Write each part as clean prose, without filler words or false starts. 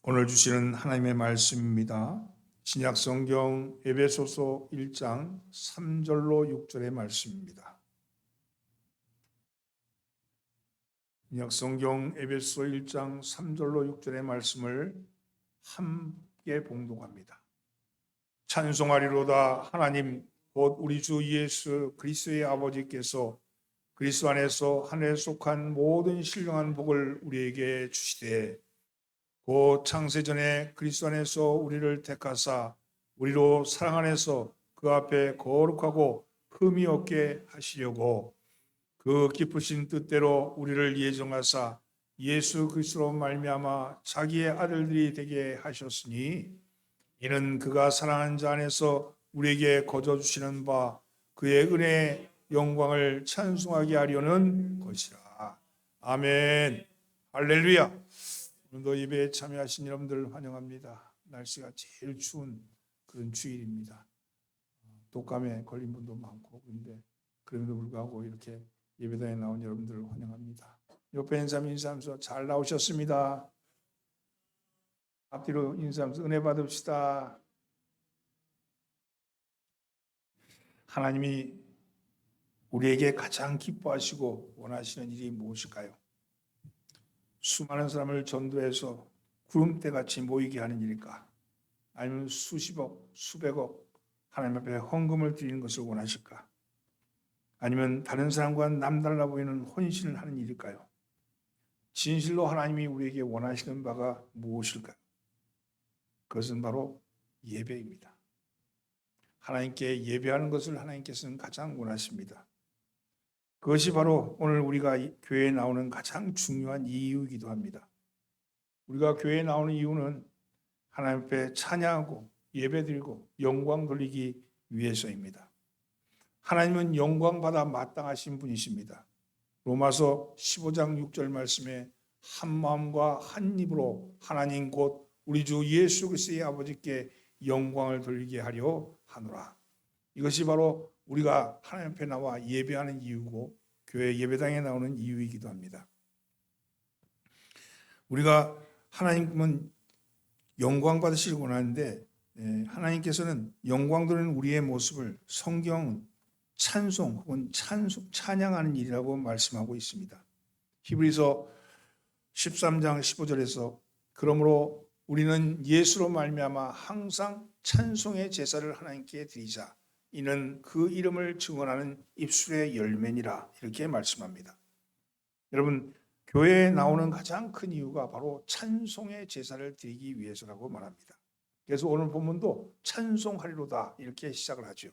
오늘 주시는 하나님의 말씀입니다. 신약성경 에베소서 1장 3절로 6절의 말씀입니다. 신약성경 에베소서 1장 3절로 6절의 말씀을 함께 봉독합니다. 찬송하리로다 하나님 곧 우리 주 예수 그리스도의 아버지께서 그리스도 안에서 하늘에 속한 모든 신령한 복을 우리에게 주시되 곧 창세전에 그리스도 안에서 우리를 택하사 우리로 사랑 안에서 그 앞에 거룩하고 흠이 없게 하시려고 그 기쁘신 뜻대로 우리를 예정하사 예수 그리스도로 말미암아 자기의 아들들이 되게 하셨으니 이는 그가 사랑하는 자 안에서 우리에게 거저 주시는 바 그의 은혜의 영광을 찬송하게 하려는 것이라. 아멘. 할렐루야. 오늘도 예배에 참여하신 여러분들 환영합니다. 날씨가 제일 추운 그런 주일입니다. 독감에 걸린 분도 많고 그런데 그럼에도 불구하고 이렇게 예배당에 나온 여러분들을 환영합니다. 옆에 인사하면서 잘 나오셨습니다. 앞뒤로 인사하면서 은혜 받읍시다. 하나님이 우리에게 가장 기뻐하시고 원하시는 일이 무엇일까요? 수많은 사람을 전도해서 구름대같이 모이게 하는 일일까? 아니면 수십억, 수백억 하나님 앞에 헌금을 드리는 것을 원하실까? 아니면 다른 사람과 남달라 보이는 헌신을 하는 일일까요? 진실로 하나님이 우리에게 원하시는 바가 무엇일까요? 그것은 바로 예배입니다. 하나님께 예배하는 것을 하나님께서는 가장 원하십니다. 그것이 바로 오늘 우리가 교회에 나오는 가장 중요한 이유이기도 합니다. 우리가 교회에 나오는 이유는 하나님 앞에 찬양하고 예배드리고 영광 돌리기 위해서입니다. 하나님은 영광받아 마땅하신 분이십니다. 로마서 15장 6절 말씀에 한 마음과 한 입으로 하나님 곧 우리 주 예수 그리스도의 아버지께 영광을 돌리게 하려 하노라. 이것이 바로 우리가 하나님 앞에 나와 예배하는 이유고 교회 예배당에 나오는 이유이기도 합니다. 우리가 하나님은 영광 받으시길 원하는데 하나님께서는 영광 돌리는 우리의 모습을 성경 찬송 혹은 찬양하는 일이라고 말씀하고 있습니다. 히브리서 13장 15절에서 그러므로 우리는 예수로 말미암아 항상 찬송의 제사를 하나님께 드리자. 이는 그 이름을 증언하는 입술의 열매니라. 이렇게 말씀합니다. 여러분, 교회에 나오는 가장 큰 이유가 바로 찬송의 제사를 드리기 위해서라고 말합니다. 그래서 오늘 본문도 찬송하리로다 이렇게 시작을 하죠.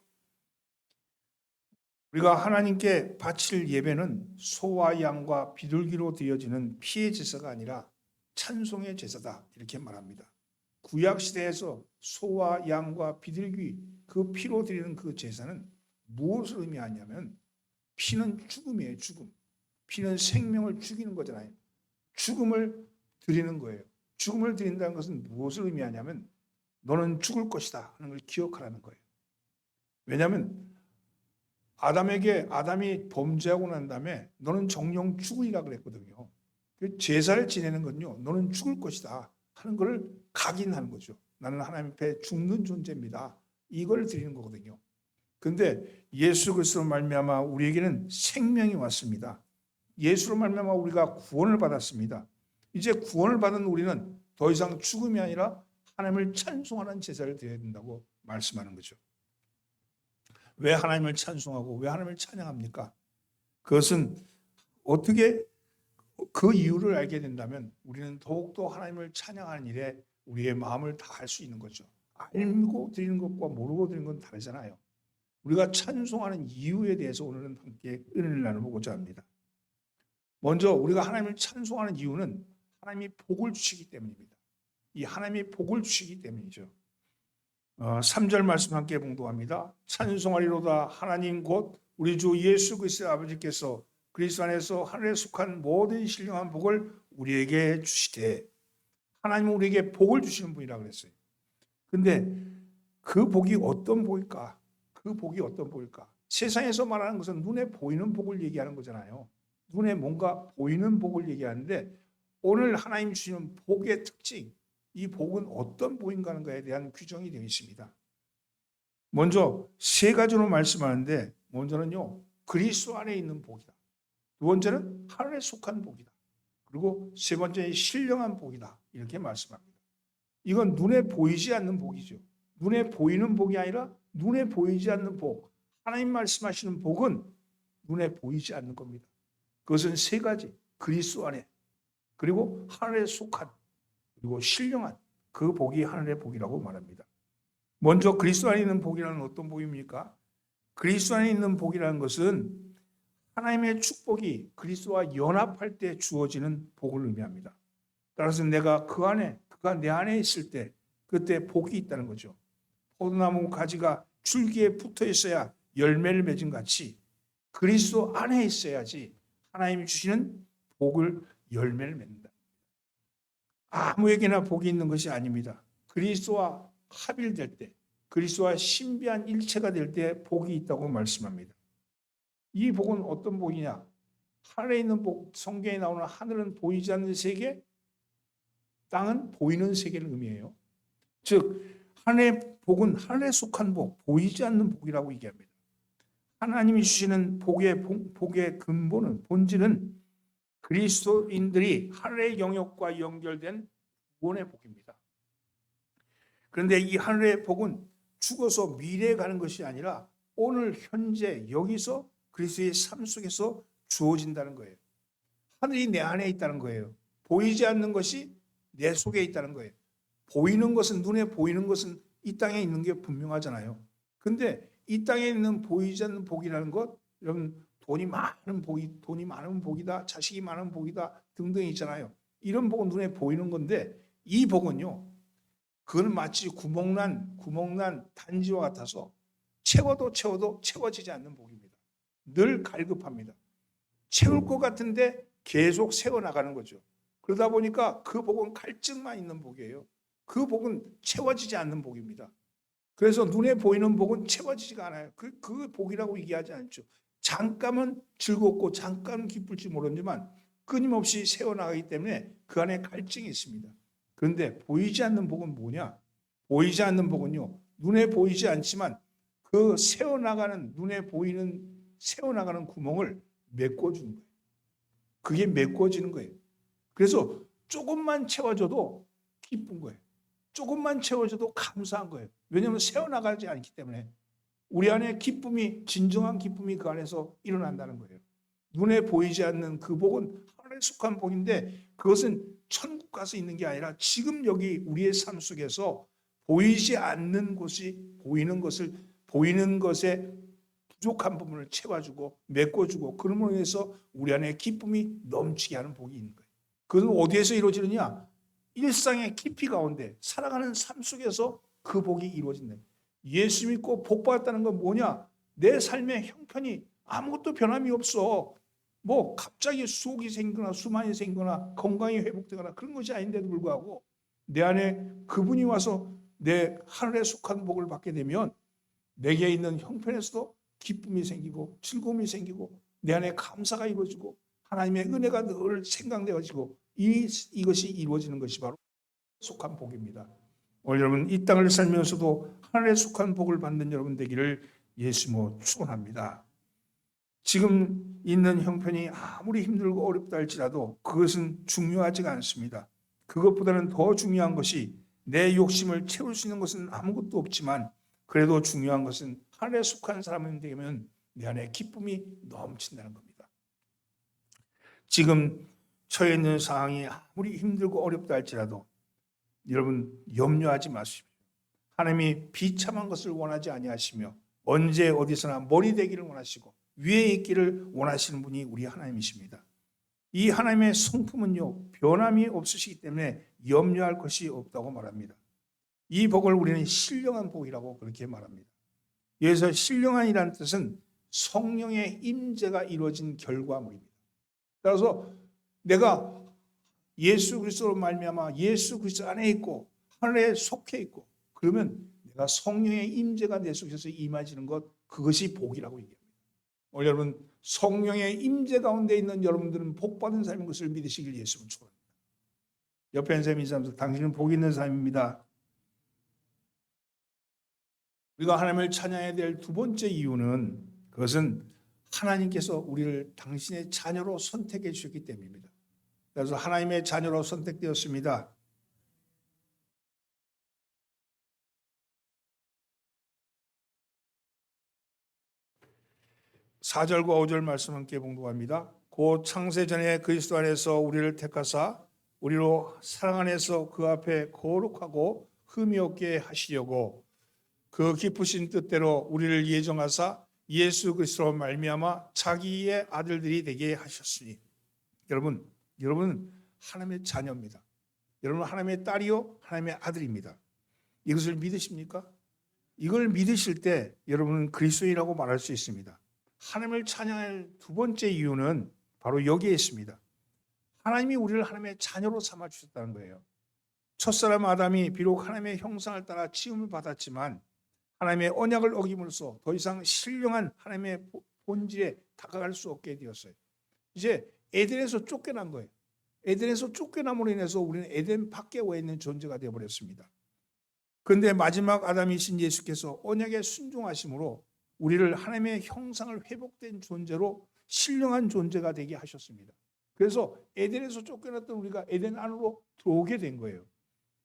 우리가 하나님께 바칠 예배는 소와 양과 비둘기로 드려지는 피의 제사가 아니라 찬송의 제사다 이렇게 말합니다. 구약 시대에서 소와 양과 비둘기 그 피로 드리는 그 제사는 무엇을 의미하냐면 피는 죽음이에요. 죽음. 피는 생명을 죽이는 거잖아요. 죽음을 드리는 거예요. 죽음을 드린다는 것은 무엇을 의미하냐면 너는 죽을 것이다 하는 걸 기억하라는 거예요. 왜냐하면 아담이 범죄하고 난 다음에 너는 정령 죽으리라 그랬거든요. 제사를 지내는 건요. 너는 죽을 것이다 하는 걸 각인하는 거죠. 나는 하나님 앞에 죽는 존재입니다. 이걸 드리는 거거든요. 그런데 예수 그리스도로 말미암아 우리에게는 생명이 왔습니다. 예수로 말미암아 우리가 구원을 받았습니다. 이제 구원을 받은 우리는 더 이상 죽음이 아니라 하나님을 찬송하는 제사를 드려야 된다고 말씀하는 거죠. 왜 하나님을 찬송하고 왜 하나님을 찬양합니까? 그것은 어떻게 그 이유를 알게 된다면 우리는 더욱더 하나님을 찬양하는 일에 우리의 마음을 다할 수 있는 거죠. 알고 드리는 것과 모르고 드리는 건 다르잖아요. 우리가 찬송하는 이유에 대해서 오늘은 함께 은혜를 나눠보고자 합니다. 먼저 우리가 하나님을 찬송하는 이유는 하나님이 복을 주시기 때문입니다. 이 하나님이 복을 주시기 때문이죠. 3절 말씀 함께 봉독합니다. 찬송하리로다 하나님 곧 우리 주 예수 그리스도의 아버지께서 그리스도 안에서 하늘에 속한 모든 신령한 복을 우리에게 주시되 하나님은 우리에게 복을 주시는 분이라고 그랬어요. 근데 그 복이 어떤 복일까? 그 복이 어떤 복일까? 세상에서 말하는 것은 눈에 보이는 복을 얘기하는 거잖아요. 눈에 뭔가 보이는 복을 얘기하는데 오늘 하나님 주시는 복의 특징, 이 복은 어떤 복인가 하는 것에 대한 규정이 되어 있습니다. 먼저 세 가지로 말씀하는데, 먼저는요, 그리스도 안에 있는 복이다. 두 번째는 하늘에 속한 복이다. 그리고 세 번째는 신령한 복이다. 이렇게 말씀합니다. 이건 눈에 보이지 않는 복이죠. 눈에 보이는 복이 아니라 눈에 보이지 않는 복. 하나님 말씀하시는 복은 눈에 보이지 않는 겁니다. 그것은 세 가지. 그리스도 안에, 그리고 하늘에 속한, 그리고 신령한, 그 복이 하늘의 복이라고 말합니다. 먼저 그리스도 안에 있는 복이라는 어떤 복입니까? 그리스도 안에 있는 복이라는 것은 하나님의 축복이 그리스도와 연합할 때 주어지는 복을 의미합니다. 따라서 내가 그 안에, 그가 내 안에 있을 때 그때 복이 있다는 거죠. 포도나무 가지가 줄기에 붙어 있어야 열매를 맺은 같이 그리스도 안에 있어야지 하나님이 주시는 복을, 열매를 맺는다. 아무에게나 복이 있는 것이 아닙니다. 그리스도와 합일될 때, 그리스도와 신비한 일체가 될 때 복이 있다고 말씀합니다. 이 복은 어떤 복이냐? 하늘에 있는 복, 성경에 나오는 하늘은 보이지 않는 세계, 땅은 보이는 세계를 의미해요. 즉 하늘의 복은 하늘에 속한 복, 보이지 않는 복이라고 얘기합니다. 하나님이 주시는 복의 근본은, 본질은 그리스도인들이 하늘의 영역과 연결된 구원의 복입니다. 그런데 이 하늘의 복은 죽어서 미래에 가는 것이 아니라 오늘 현재 여기서 그리스도의 삶 속에서 주어진다는 거예요. 하늘이 내 안에 있다는 거예요. 보이지 않는 것이 내 속에 있다는 거예요. 보이는 것은, 눈에 보이는 것은 이 땅에 있는 게 분명하잖아요. 근데 이 땅에 있는 보이지 않는 복이라는 것, 여러분, 돈이 많은 복이다, 자식이 많은 복이다 등등 있잖아요. 이런 복은 눈에 보이는 건데, 이 복은요, 그건 마치 구멍난 단지와 같아서 채워도 채워지지 않는 복입니다. 늘 갈급합니다. 채울 것 같은데 계속 세워나가는 거죠. 그러다 보니까 그 복은 갈증만 있는 복이에요. 그 복은 채워지지 않는 복입니다. 그래서 눈에 보이는 복은 채워지지가 않아요. 그 복이라고 얘기하지 않죠. 잠깐은 즐겁고 잠깐은 기쁠지 모르지만 끊임없이 세워나가기 때문에 그 안에 갈증이 있습니다. 그런데 보이지 않는 복은 뭐냐? 보이지 않는 복은요, 눈에 보이지 않지만 그 눈에 보이는 새어나가는 구멍을 메꿔주는 거예요. 그게 메꿔지는 거예요. 그래서 조금만 채워줘도 기쁜 거예요. 조금만 채워줘도 감사한 거예요. 왜냐하면 새어나가지 않기 때문에 우리 안에 기쁨이, 진정한 기쁨이 그 안에서 일어난다는 거예요. 눈에 보이지 않는 그 복은 하늘에 속한 복인데, 그것은 천국 가서 있는 게 아니라 지금 여기 우리의 삶 속에서 보이지 않는 곳이 보이는 것에 부족한 부분을 채워주고 메꿔주고, 그러므로 인해서 우리 안에 기쁨이 넘치게 하는 복이 있는 거예요. 그것은 어디에서 이루어지느냐? 일상의 깊이 가운데 살아가는 삶 속에서 그 복이 이루어진다. 예수 믿고 복 받았다는 건 뭐냐? 내 삶의 형편이 아무것도 변함이 없어. 뭐 갑자기 수옥이 생기거나 수만이 생기거나 건강이 회복되거나 그런 것이 아닌데도 불구하고 내 안에 그분이 와서 내 하늘에 속한 복을 받게 되면 내게 있는 형편에서도 기쁨이 생기고 즐거움이 생기고 내 안에 감사가 이루어지고 하나님의 은혜가 늘 생각되어지고 이것이 이루어지는 것이 바로 속한 복입니다. 오늘 여러분, 이 땅을 살면서도 하늘에 속한 복을 받는 여러분 되기를 예수님으로 축원합니다. 지금 있는 형편이 아무리 힘들고 어렵다 할지라도 그것은 중요하지가 않습니다. 그것보다는 더 중요한 것이, 내 욕심을 채울 수 있는 것은 아무것도 없지만 그래도 중요한 것은 하늘에 속한 사람이 되면 내 안에 기쁨이 넘친다는 겁니다. 지금 처해 있는 상황이 아무리 힘들고 어렵다 할지라도 여러분 염려하지 마십시오. 하나님이 비참한 것을 원하지 아니하시며 언제 어디서나 머리 되기를 원하시고 위에 있기를 원하시는 분이 우리 하나님이십니다. 이 하나님의 성품은요, 변함이 없으시기 때문에 염려할 것이 없다고 말합니다. 이 복을 우리는 신령한 복이라고 그렇게 말합니다. 여기서 신령한이라는 뜻은 성령의 임재가 이루어진 결과물입니다. 따라서 내가 예수 그리스도로 말미암아 예수 그리스도 안에 있고 하늘에 속해 있고, 그러면 내가 성령의 임재가 내 속에서 임하시는 것, 그것이 복이라고 얘기합니다. 오늘 여러분, 성령의 임재 가운데 있는 여러분들은 복받은 삶인 것을 믿으시길 예수는 축원합니다. 옆에 있는 사람이 인사하면서 당신은 복이 있는 사람입니다. 우리가 하나님을 찬양해야 될 두 번째 이유는 그것은 하나님께서 우리를 당신의 자녀로 선택해 주셨기 때문입니다. 그래서 하나님의 자녀로 선택되었습니다. (4절과 5절) 말씀 함께 봉독합니다. 곧 창세전에 그리스도 안에서 우리를 택하사 우리로 사랑 안에서 그 앞에 거룩하고 흠이 없게 하시려고 그 기쁘신 뜻대로 우리를 예정하사 예수 그리스도로 말미암아 자기의 아들들이 되게 하셨으니. 여러분은 하나님의 자녀입니다. 여러분은 하나님의 딸이요 하나님의 아들입니다. 이것을 믿으십니까? 이걸 믿으실 때 여러분은 그리스도인이라고 말할 수 있습니다. 하나님을 찬양할 두 번째 이유는 바로 여기에 있습니다. 하나님이 우리를 하나님의 자녀로 삼아주셨다는 거예요. 첫사람 아담이 비록 하나님의 형상을 따라 지음을 받았지만 하나님의 언약을 어김으로써 더 이상 신령한 하나님의 본질에 다가갈 수 없게 되었어요. 이제 에덴에서 쫓겨난 거예요. 에덴에서 쫓겨남으로 인해서 우리는 에덴 밖에 와 있는 존재가 되어버렸습니다. 그런데 마지막 아담이신 예수께서 언약에 순종하심으로 우리를 하나님의 형상을 회복된 존재로 신령한 존재가 되게 하셨습니다. 그래서 에덴에서 쫓겨났던 우리가 에덴 안으로 들어오게 된 거예요.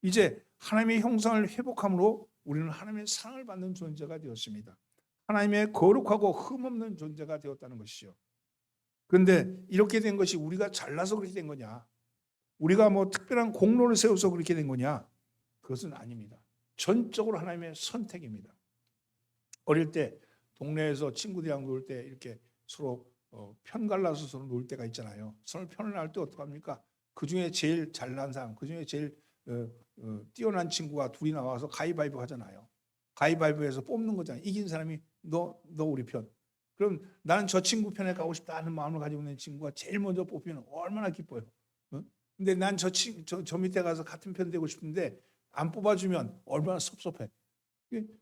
이제 하나님의 형상을 회복함으로 우리는 하나님의 사랑을 받는 존재가 되었습니다. 하나님의 거룩하고 흠없는 존재가 되었다는 것이죠. 그런데 이렇게 된 것이 우리가 잘나서 그렇게 된 거냐? 우리가 뭐 특별한 공로를 세워서 그렇게 된 거냐? 그것은 아닙니다. 전적으로 하나님의 선택입니다. 어릴 때 동네에서 친구들이랑 놀 때 이렇게 서로 편 갈라서 서로 놀 때가 있잖아요. 서로 편을 날 때 어떡합니까? 그중에 제일 잘난 사람, 그중에 제일 뛰어난 친구가 둘이 나와서 가위바위보 하잖아요. 가위바위보에서 뽑는 거잖아요. 이긴 사람이 너 우리 편. 그럼 나는 저 친구 편에 가고 싶다 하는 마음을 가지고 있는 친구가 제일 먼저 뽑히면 얼마나 기뻐요. 근데 난 저 밑에 가서 같은 편 되고 싶은데 안 뽑아주면 얼마나 섭섭해.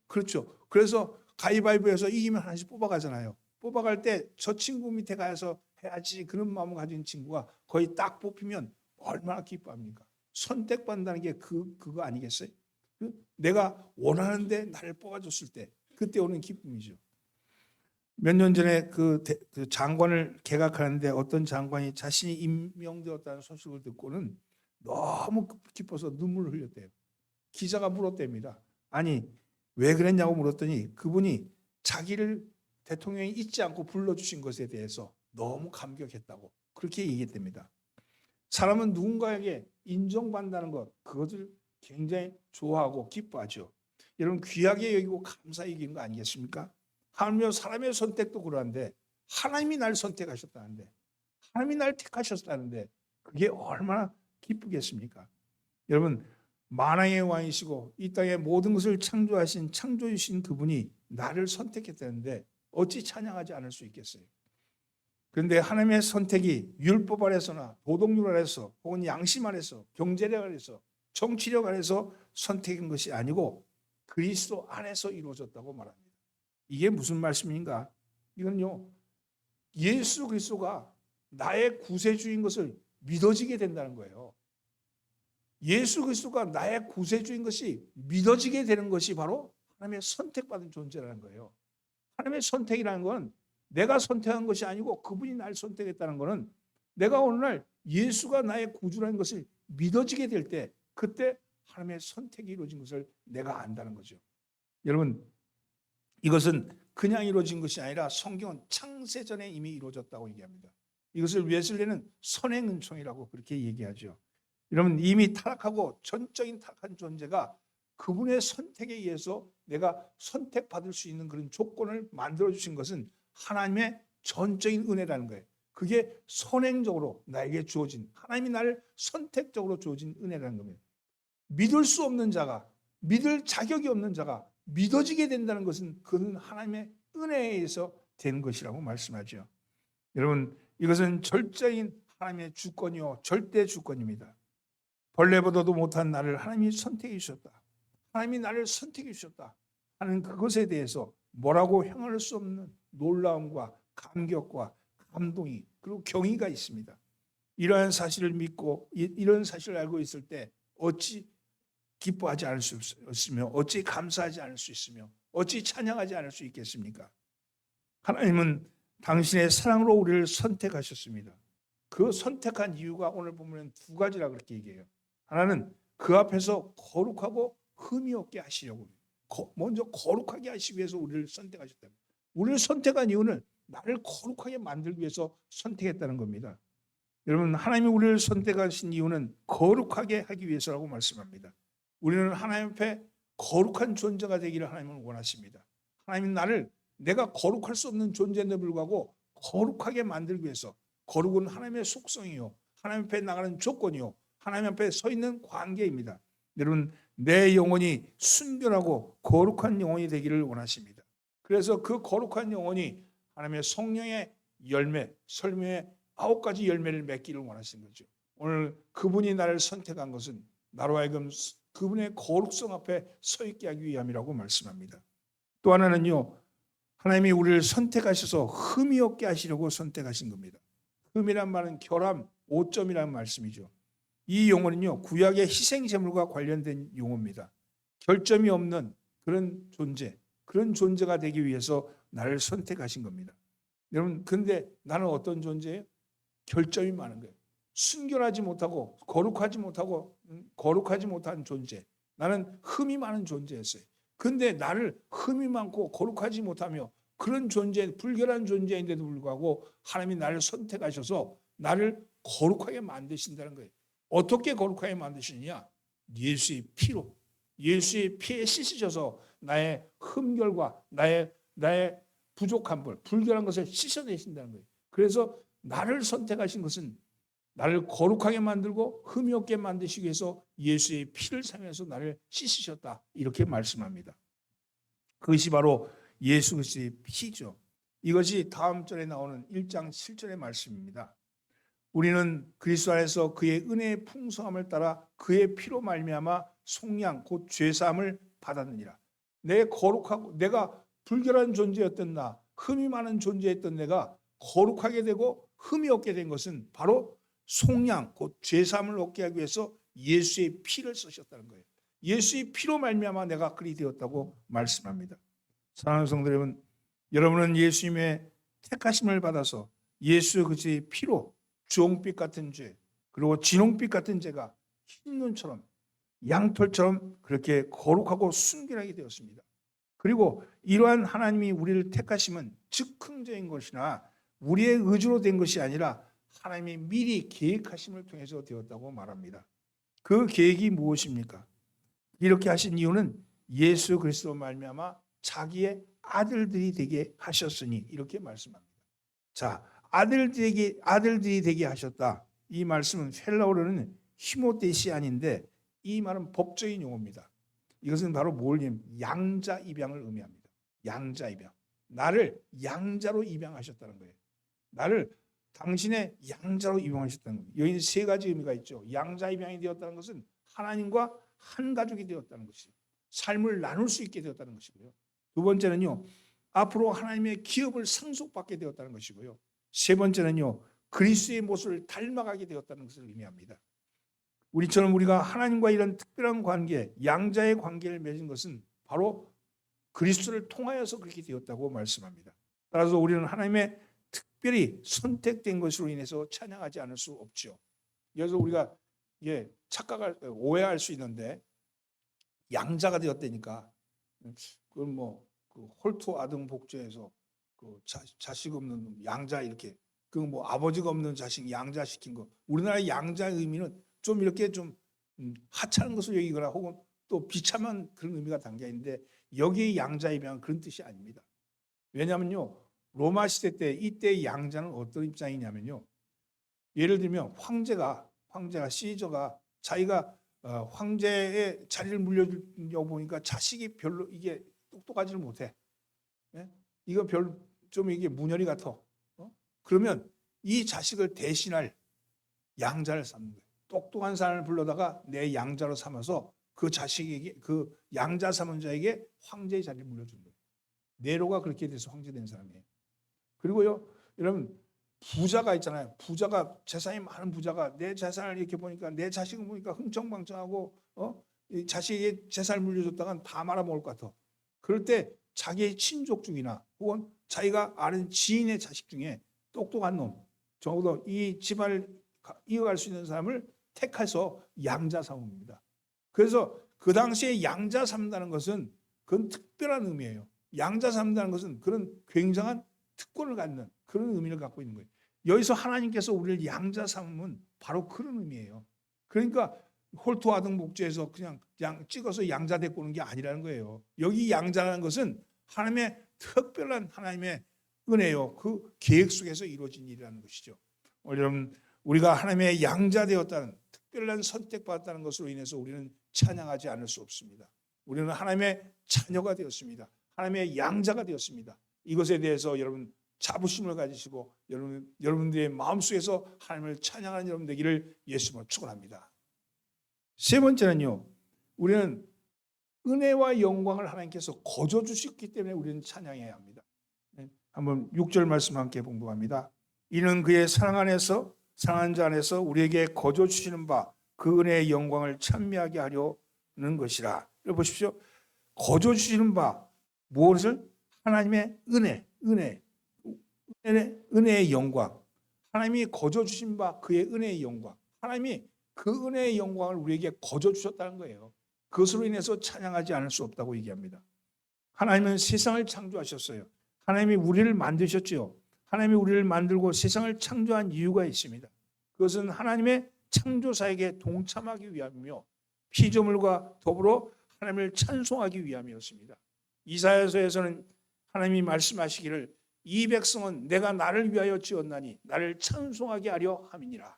그렇죠. 그래서 가위바위보에서 이기면 하나씩 뽑아가잖아요. 뽑아갈 때 저 친구 밑에 가서 해야지 그런 마음을 가진 친구가 거의 딱 뽑히면 얼마나 기뻐합니까? 선택받는다는 게 그거 아니겠어요? 내가 원하는데 나를 뽑아줬을 때 그때 오는 기쁨이죠. 몇 년 전에 그 장관을 개각하는데 어떤 장관이 자신이 임명되었다는 소식을 듣고는 너무 기뻐서 눈물을 흘렸대요. 기자가 물었답니다. 아니 왜 그랬냐고 물었더니 그분이 자기를 대통령이 잊지 않고 불러주신 것에 대해서 너무 감격했다고 그렇게 얘기했답니다. 사람은 누군가에게 인정받는다는 것, 그것을 굉장히 좋아하고 기뻐하죠. 여러분 귀하게 여기고 감사히 여기는 거 아니겠습니까? 하물며 사람의 선택도 그러한데 하나님이 날 선택하셨다는데 하나님이 날 택하셨다는데 그게 얼마나 기쁘겠습니까? 여러분 만왕의 왕이시고 이 땅의 모든 것을 창조하신 창조주신 그분이 나를 선택했다는데 어찌 찬양하지 않을 수 있겠어요? 그런데 하나님의 선택이 율법 아래서나 도덕률 아래서 혹은 양심 아래서 경제력 아래서 정치력 아래서 선택인 것이 아니고 그리스도 안에서 이루어졌다고 말합니다. 이게 무슨 말씀인가? 이건요 예수 그리스도가 나의 구세주인 것을 믿어지게 된다는 거예요. 예수 그리스도가 나의 구세주인 것이 믿어지게 되는 것이 바로 하나님의 선택받은 존재라는 거예요. 하나님의 선택이라는 건 내가 선택한 것이 아니고 그분이 날 선택했다는 것은 내가 오늘날 예수가 나의 구주라는 것을 믿어지게 될 때 그때 하나님의 선택이 이루어진 것을 내가 안다는 거죠. 여러분 이것은 그냥 이루어진 것이 아니라 성경은 창세전에 이미 이루어졌다고 얘기합니다. 이것을 웨슬리는 선행은총이라고 그렇게 얘기하죠. 여러분 이미 타락하고 전적인 타락한 존재가 그분의 선택에 의해서 내가 선택받을 수 있는 그런 조건을 만들어주신 것은 하나님의 전적인 은혜라는 거예요. 그게 선행적으로 나에게 주어진 하나님이 나를 선택적으로 주어진 은혜라는 겁니다. 믿을 수 없는 자가 믿을 자격이 없는 자가 믿어지게 된다는 것은 그는 하나님의 은혜에 의해서 된 것이라고 말씀하죠. 여러분 이것은 절대적인 하나님의 주권이요 절대 주권입니다. 벌레보다도 못한 나를 하나님이 선택해 주셨다. 하나님이 나를 선택해 주셨다 하는 그것에 대해서 뭐라고 행할 수 없는 놀라움과 감격과 감동이 그리고 경의가 있습니다. 이러한 사실을 믿고 이런 사실을 알고 있을 때 어찌 기뻐하지 않을 수 있으며 어찌 감사하지 않을 수 있으며 어찌 찬양하지 않을 수 있겠습니까? 하나님은 당신의 사랑으로 우리를 선택하셨습니다. 그 선택한 이유가 오늘 보면 두 가지라 그렇게 얘기해요. 하나는 그 앞에서 거룩하고 흠이 없게 하시려고, 먼저 거룩하게 하시기 위해서 우리를 선택하셨다. 우리를 선택한 이유는 나를 거룩하게 만들기 위해서 선택했다는 겁니다. 여러분, 하나님이 우리를 선택하신 이유는 거룩하게 하기 위해서라고 말씀합니다. 우리는 하나님 앞에 거룩한 존재가 되기를 하나님은 원하십니다. 하나님은 나를 내가 거룩할 수 없는 존재인데 불구하고 거룩하게 만들기 위해서, 거룩은 하나님의 속성이요, 하나님 앞에 나가는 조건이요, 하나님 앞에 서 있는 관계입니다. 여러분, 내 영혼이 순결하고 거룩한 영혼이 되기를 원하십니다. 그래서 그 거룩한 영혼이 하나님의 성령의 열매, 설명의 9가지 열매를 맺기를 원하시는 거죠. 오늘 그분이 나를 선택한 것은 나로 하여금 그분의 거룩성 앞에 서 있게 하기 위함이라고 말씀합니다. 또 하나는요, 하나님이 우리를 선택하셔서 흠이 없게 하시려고 선택하신 겁니다. 흠이란 말은 결함, 오점이라는 말씀이죠. 이 용어는요, 구약의 희생제물과 관련된 용어입니다. 결점이 없는 그런 존재, 그런 존재가 되기 위해서 나를 선택하신 겁니다. 여러분, 근데 나는 어떤 존재예요? 결점이 많은 거예요. 순결하지 못하고 거룩하지 못한 존재. 나는 흠이 많은 존재였어요. 근데 나를 흠이 많고 거룩하지 못하며 그런 존재, 불결한 존재인데도 불구하고 하나님이 나를 선택하셔서 나를 거룩하게 만드신다는 거예요. 어떻게 거룩하게 만드시느냐? 예수의 피로, 예수의 피에 씻으셔서 나의 흠결과 나의 부족한 볼, 불결한 것을 씻어내신다는 거예요. 그래서 나를 선택하신 것은 나를 거룩하게 만들고 흠이 없게 만드시기 위해서 예수의 피를 사용해서 나를 씻으셨다, 이렇게 말씀합니다. 그것이 바로 예수 그리스도의 피죠. 이것이 다음 절에 나오는 1장 7절의 말씀입니다. 우리는 그리스도 안에서 그의 은혜의 풍성함을 따라 그의 피로 말미암아 속량 곧 죄사함을 받았느니라. 내 거룩하고 내가 불결한 존재였던 나, 흠이 많은 존재였던 내가 거룩하게 되고 흠이 없게 된 것은 바로 속량 곧 죄사함을 얻게 하기 위해서 예수의 피를 쓰셨다는 거예요. 예수의 피로 말미암아 내가 그리 되었다고 말씀합니다. 사랑하는 성도 여러분, 여러분은 예수님의 택하심을 받아서 예수 그리스도의 피로 주홍빛 같은 죄, 그리고 진홍빛 같은 죄가 흰눈처럼 양털처럼 그렇게 거룩하고 순결하게 되었습니다. 그리고 이러한 하나님이 우리를 택하심은 즉흥적인 것이나 우리의 의지로 된 것이 아니라 하나님이 미리 계획하심을 통해서 되었다고 말합니다. 그 계획이 무엇입니까? 이렇게 하신 이유는 예수 그리스도 말미암아 자기의 아들들이 되게 하셨으니, 이렇게 말씀합니다. 자, 아들들이 되게 하셨다. 이 말씀은 헬라어로는 히모데시안인데 이 말은 법적인 용어입니다. 이것은 바로 양자 입양을 의미합니다. 양자 입양. 나를 양자로 입양하셨다는 거예요. 나를 당신의 양자로 입양하셨다는 겁니다. 여기 세 가지 의미가 있죠. 양자 입양이 되었다는 것은 하나님과 한 가족이 되었다는 것이죠. 삶을 나눌 수 있게 되었다는 것이고요. 두 번째는요, 앞으로 하나님의 기업을 상속받게 되었다는 것이고요. 세 번째는요, 그리스도의 모습을 닮아가게 되었다는 것을 의미합니다. 우리처럼 우리가 하나님과 이런 특별한 관계, 양자의 관계를 맺은 것은 바로 그리스도를 통하여서 그렇게 되었다고 말씀합니다. 따라서 우리는 하나님의 특별히 선택된 것으로 인해서 찬양하지 않을 수 없죠. 그래서 우리가 착각할, 오해할 수 있는데, 양자가 되었다니까 그건 그 홀토 아등 복제해서 그 자식 없는 양자, 이렇게 그 아버지가 없는 자식 양자 시킨 거. 우리나라의 양자의 의미는 좀 이렇게 좀 하찮은 것을 여기거나 혹은 또 비참한 그런 의미가 담겨 있는데, 여기의 양자의 입양은 그런 뜻이 아닙니다. 왜냐하면요, 로마 시대 때 이때의 양자는 어떤 입장이냐면요, 예를 들면 황제가 시저가 자기가 황제의 자리를 물려주려고 보니까 자식이 별로 이게 똑똑하지를 못해. 이거 좀 이게 문열이 같아. 그러면 이 자식을 대신할 양자를 삼는 거예요. 똑똑한 사람을 불러다가 내 양자로 삼아서 그 자식에게, 그 양자 삼은 자에게 황제의 자리를 물려준 거예요. 네로가 그렇게 돼서 황제 된 사람이에요. 그리고요, 여러분, 부자가 있잖아요. 부자가 재산이 많은 부자가 내 재산을 이렇게 보니까 내 자식을 보니까 흥청망청하고 이 자식의 재산을 물려줬다간 다 말아먹을 것 같아. 그럴 때 자기의 친족 중이나 혹은 자기가 아는 지인의 자식 중에 똑똑한 놈, 적어도 이 집안을 이어갈 수 있는 사람을 택해서 양자 삼습니다. 그래서 그 당시에 양자 삼다는 것은 그건 특별한 의미예요. 양자 삼다는 것은 그런 굉장한 특권을 갖는 그런 의미를 갖고 있는 거예요. 여기서 하나님께서 우리를 양자 삼으면 바로 그런 의미예요. 그러니까 홀토하등 목재에서 그냥 찍어서 양자 데리고 오는 게 아니라는 거예요. 여기 양자라는 것은 하나님의 특별한 하나님의 은혜요. 그 계획 속에서 이루어진 일이라는 것이죠. 여러분, 우리가 하나님의 양자 되었다는 특별한 선택받았다는 것으로 인해서 우리는 찬양하지 않을 수 없습니다. 우리는 하나님의 자녀가 되었습니다. 하나님의 양자가 되었습니다. 이것에 대해서 여러분 자부심을 가지시고 여러분들의 마음속에서 하나님을 찬양하는 여러분 되기를 예수님으로 축원합니다. 세 번째는요. 우리는 은혜와 영광을 하나님께서 거저 주셨기 때문에 우리는 찬양해야 합니다. 한번 6절 말씀 함께 봉독합니다. 이는 그의 사랑 안에서 사랑하는 자 안에서 우리에게 거저 주시는 바 그 은혜의 영광을 찬미하게 하려는 것이라. 보십시오. 거저 주시는 바 무엇을? 하나님의 은혜의 영광. 하나님이 거저 주신 바 그의 은혜의 영광. 하나님이 그 은혜의 영광을 우리에게 거저 주셨다는 거예요. 그것으로 인해서 찬양하지 않을 수 없다고 얘기합니다. 하나님은 세상을 창조하셨어요. 하나님이 우리를 만드셨지요. 하나님이 우리를 만들고 세상을 창조한 이유가 있습니다. 그것은 하나님의 창조사에게 동참하기 위함이며 피조물과 더불어 하나님을 찬송하기 위함이었습니다. 이사야서에서는 하나님이 말씀하시기를 이 백성은 내가 나를 위하여 지었나니 나를 찬송하게 하려 함이니라.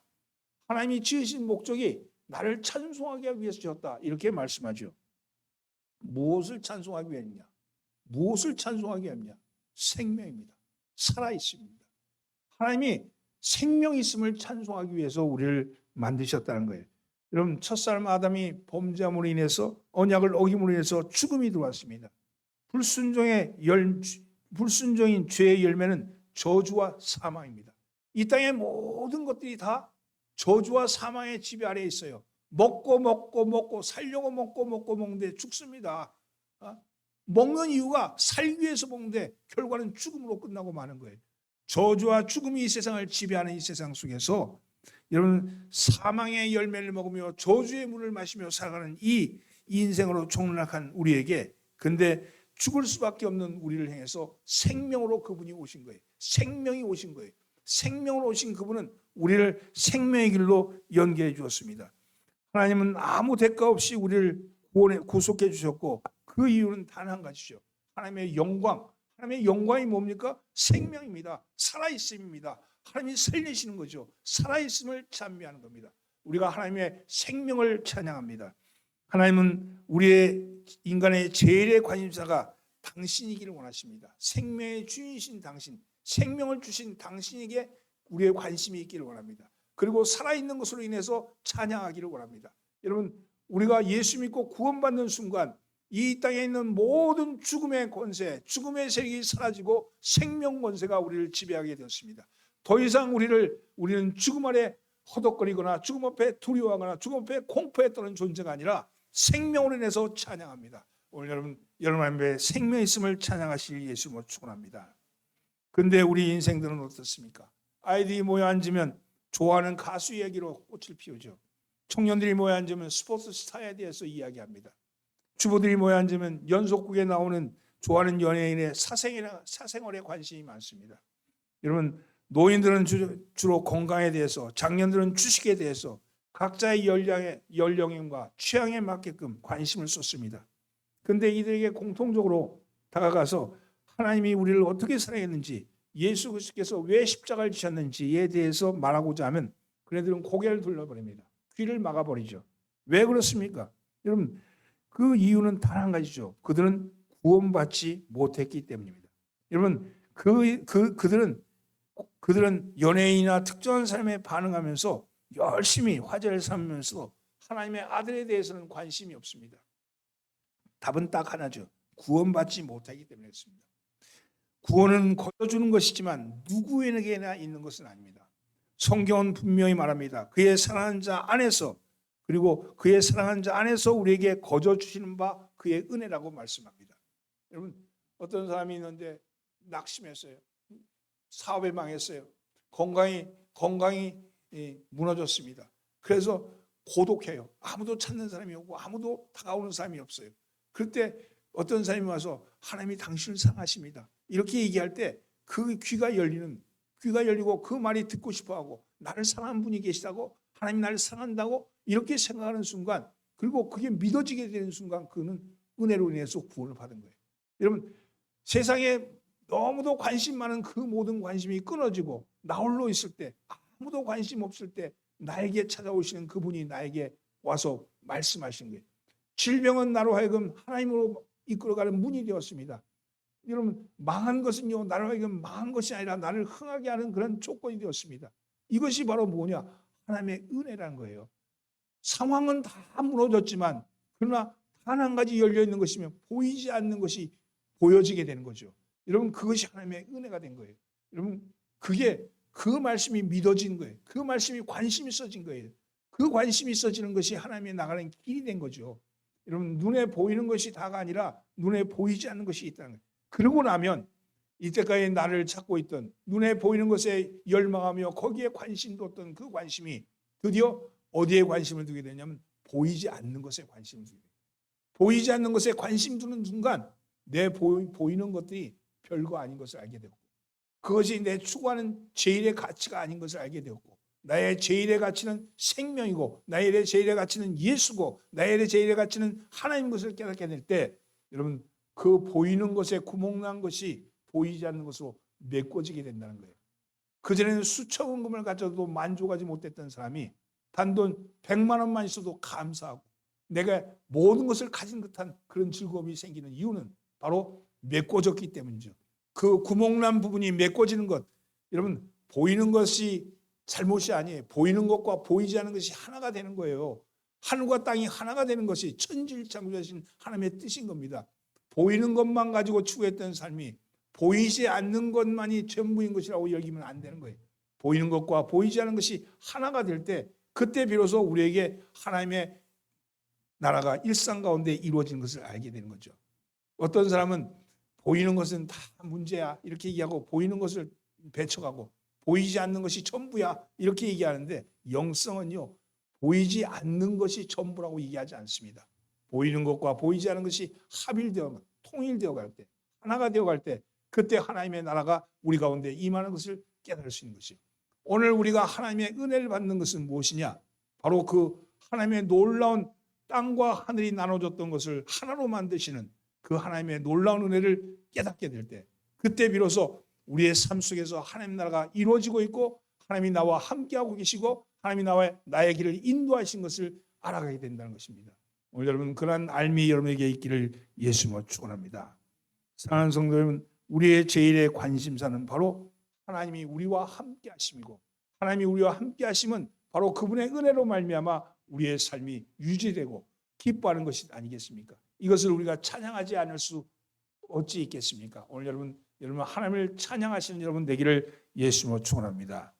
하나님이 지으신 목적이 나를 찬송하기 위해서 지었다. 이렇게 말씀하죠. 무엇을 찬송하기 위함이냐? 무엇을 찬송하기 위함이냐? 생명입니다. 살아있습니다. 하나님이 생명 있음을 찬송하기 위해서 우리를 만드셨다는 거예요. 여러분, 첫사람 아담이 범죄함으로 인해서 언약을 어김으로 인해서 죽음이 들어왔습니다. 불순종인 죄의 열매는 저주와 사망입니다. 이 땅의 모든 것들이 다 저주와 사망의 지배 아래에 있어요. 먹고 살려고 먹고 먹는데 죽습니다. 먹는 이유가 살기 위해서 먹는데 결과는 죽음으로 끝나고 마는 거예요. 저주와 죽음이 이 세상을 지배하는 이 세상 속에서 여러분 사망의 열매를 먹으며 저주의 물을 마시며 살아가는 이 인생으로 종락한 우리에게 근데 죽을 수밖에 없는 우리를 향해서 생명으로 그분이 오신 거예요. 생명이 오신 거예요. 생명으로 오신 그분은 우리를 생명의 길로 연결해 주었습니다. 하나님은 아무 대가 없이 우리를 구속해 주셨고 그 이유는 단 한 가지죠. 하나님의 영광. 하나님의 영광이 뭡니까? 생명입니다. 살아있음입니다. 하나님이 살리시는 거죠. 살아있음을 찬미하는 겁니다. 우리가 하나님의 생명을 찬양합니다. 하나님은 우리의 인간의 제일의 관심사가 당신이기를 원하십니다. 생명의 주인이신 당신, 생명을 주신 당신에게 우리의 관심이 있기를 원합니다. 그리고 살아있는 것으로 인해서 찬양하기를 원합니다. 여러분, 우리가 예수 믿고 구원받는 순간 이 땅에 있는 모든 죽음의 권세, 죽음의 세력이 사라지고 생명 권세가 우리를 지배하게 되었습니다. 더 이상 우리는 죽음 아래 허덕거리거나 죽음 앞에 두려워하거나 죽음 앞에 공포에 떠는 존재가 아니라 생명으로 인해서 찬양합니다. 오늘 여러분 앞에 생명 있음을 찬양하실 예수님을 축원합니다. 근데 우리 인생들은 어떻습니까? 아이들이 모여 앉으면 좋아하는 가수 이야기로 꽃을 피우죠. 청년들이 모여 앉으면 스포츠 스타에 대해서 이야기합니다. 주부들이 모여 앉으면 연속극에 나오는 좋아하는 연예인의 사생활에 관심이 많습니다. 여러분, 노인들은 주로 건강에 대해서, 장년들은 주식에 대해서 각자의 연령과 취향에 맞게끔 관심을 쏟습니다. 그런데 이들에게 공통적으로 다가가서 하나님이 우리를 어떻게 사랑했는지, 예수 그리스도께서 왜 십자가를 지셨는지에 대해서 말하고자 하면 그네들은 고개를 돌려버립니다. 귀를 막아버리죠. 왜 그렇습니까? 여러분, 그 이유는 단 한 가지죠. 그들은 구원받지 못했기 때문입니다. 여러분, 그들은 연예인이나 특정한 삶에 반응하면서 열심히 화제를 삼으면서 하나님의 아들에 대해서는 관심이 없습니다. 답은 딱 하나죠. 구원받지 못하기 때문에 그렇습니다. 구원은 거둬주는 것이지만 누구에게나 있는 것은 아닙니다. 성경은 분명히 말합니다. 그의 사랑하는 자 안에서, 그리고 그의 사랑하는 자 안에서 우리에게 거둬주시는 바 그의 은혜라고 말씀합니다. 여러분, 어떤 사람이 있는데 낙심했어요. 사업에 망했어요. 건강이 무너졌습니다. 그래서 고독해요. 아무도 찾는 사람이 없고 아무도 다가오는 사람이 없어요. 그때 어떤 사람이 와서 하나님이 당신을 사랑하십니다, 이렇게 얘기할 때 그 귀가 열리고 그 말이 듣고 싶어하고, 나를 사랑하는 분이 계시다고, 하나님이 나를 사랑한다고 이렇게 생각하는 순간, 그리고 그게 믿어지게 되는 순간, 그는 은혜로 인해서 구원을 받은 거예요. 여러분, 세상에 너무도 관심 많은 그 모든 관심이 끊어지고 나 홀로 있을 때, 아무도 관심 없을 때 나에게 찾아오시는 그분이 나에게 와서 말씀하신 거예요. 질병은 나로 하여금 하나님으로 이끌어가는 문이 되었습니다. 여러분, 망한 것은요, 나로 하여금 망한 것이 아니라 나를 흥하게 하는 그런 조건이 되었습니다. 이것이 바로 뭐냐? 하나님의 은혜라는 거예요. 상황은 다 무너졌지만 그러나 단 한 가지 열려있는 것이면 보이지 않는 것이 보여지게 되는 거죠. 여러분, 그것이 하나님의 은혜가 된 거예요. 여러분, 그 말씀이 믿어진 거예요. 그 말씀이 관심이 있어진 거예요. 그 관심이 있어지는 것이 하나님의 나가는 길이 된 거죠. 여러분, 눈에 보이는 것이 다가 아니라 눈에 보이지 않는 것이 있다는 거예요. 그러고 나면 이때까지 나를 찾고 있던, 눈에 보이는 것에 열망하며 거기에 관심 뒀던 그 관심이 드디어 어디에 관심을 두게 되냐면 보이지 않는 것에 관심을 두게 돼요. 보이지 않는 것에 관심 두는 순간 내 보이는 것들이 별거 아닌 것을 알게 되고, 그것이 내 추구하는 제일의 가치가 아닌 것을 알게 되었고, 나의 제일의 가치는 생명이고, 나의 제일의 가치는 예수고, 나의 제일의 가치는 하나님 것을 깨닫게 될 때, 여러분, 그 보이는 것에 구멍난 것이 보이지 않는 것으로 메꿔지게 된다는 거예요. 그전에는 수천 원금을 가져도 만족하지 못했던 사람이 단돈 100만 원만 있어도 감사하고 내가 모든 것을 가진 듯한 그런 즐거움이 생기는 이유는 바로 메꿔졌기 때문이죠. 그 구멍난 부분이 메꿔지는 것, 여러분, 보이는 것이 잘못이 아니에요. 보이는 것과 보이지 않는 것이 하나가 되는 거예요. 하늘과 땅이 하나가 되는 것이 천지창조하신 하나님의 뜻인 겁니다. 보이는 것만 가지고 추구했던 삶이 보이지 않는 것만이 전부인 것이라고 여기면 안 되는 거예요. 보이는 것과 보이지 않는 것이 하나가 될 때, 그때 비로소 우리에게 하나님의 나라가 일상 가운데 이루어지는 것을 알게 되는 거죠. 어떤 사람은 보이는 것은 다 문제야 이렇게 얘기하고, 보이는 것을 배척하고, 보이지 않는 것이 전부야 이렇게 얘기하는데, 영성은요, 보이지 않는 것이 전부라고 얘기하지 않습니다. 보이는 것과 보이지 않는 것이 합일되어 통일되어 갈 때, 하나가 되어 갈 때, 그때 하나님의 나라가 우리 가운데 임하는 것을 깨달을 수 있는 것이죠. 오늘 우리가 하나님의 은혜를 받는 것은 무엇이냐? 바로 그 하나님의 놀라운 땅과 하늘이 나눠졌던 것을 하나로 만드시는 그 하나님의 놀라운 은혜를 깨닫게 될 때, 그때 비로소 우리의 삶 속에서 하나님 나라가 이루어지고 있고, 하나님이 나와 함께하고 계시고, 하나님이 나의 길을 인도하신 것을 알아가게 된다는 것입니다. 오늘 여러분, 그러한 알미 여러분에게 있기를 예수님으로 축원합니다. 사랑하는 성도 여러분, 우리의 제일의 관심사는 바로 하나님이 우리와 함께 하심이고, 하나님이 우리와 함께 하심은 바로 그분의 은혜로 말미암아 우리의 삶이 유지되고 기뻐하는 것이 아니겠습니까? 이것을 우리가 찬양하지 않을 수 어찌 있겠습니까? 오늘 여러분 하나님을 찬양하시는 여러분 되기를 예수님으로 축원합니다.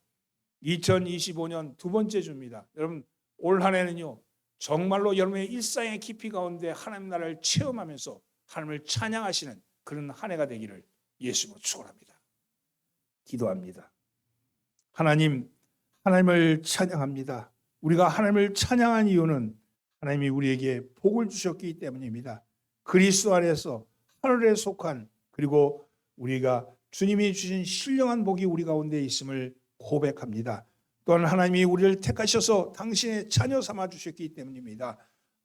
2025년 두 번째 주입니다. 여러분, 올 한 해는요, 정말로 여러분의 일상의 깊이 가운데 하나님 나라를 체험하면서 하나님을 찬양하시는 그런 한 해가 되기를 예수님으로 축원합니다. 기도합니다. 하나님을 찬양합니다. 우리가 하나님을 찬양한 이유는 하나님이 우리에게 복을 주셨기 때문입니다. 그리스도 안에서 하늘에 속한, 그리고 우리가 주님이 주신 신령한 복이 우리 가운데 있음을 고백합니다. 또한 하나님이 우리를 택하셔서 당신의 자녀 삼아 주셨기 때문입니다.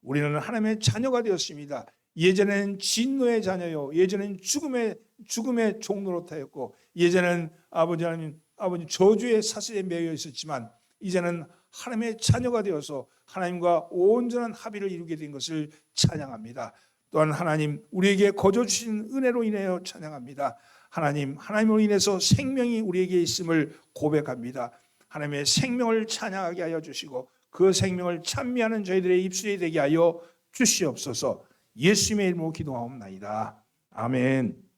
우리는 하나님의 자녀가 되었습니다. 예전에는 진노의 자녀요, 예전에는 죽음의 종노릇하였고, 예전에는 아버지 저주의 사슬에 매여 있었지만, 이제는 하나님의 자녀가 되어서 하나님과 온전한 합의를 이루게 된 것을 찬양합니다. 또한 하나님 우리에게 거저 주신 은혜로 인하여 찬양합니다. 하나님으로 인해서 생명이 우리에게 있음을 고백합니다. 하나님의 생명을 찬양하게 하여 주시고, 그 생명을 찬미하는 저희들의 입술이 되게 하여 주시옵소서. 예수님의 이름으로 기도하옵나이다. 아멘.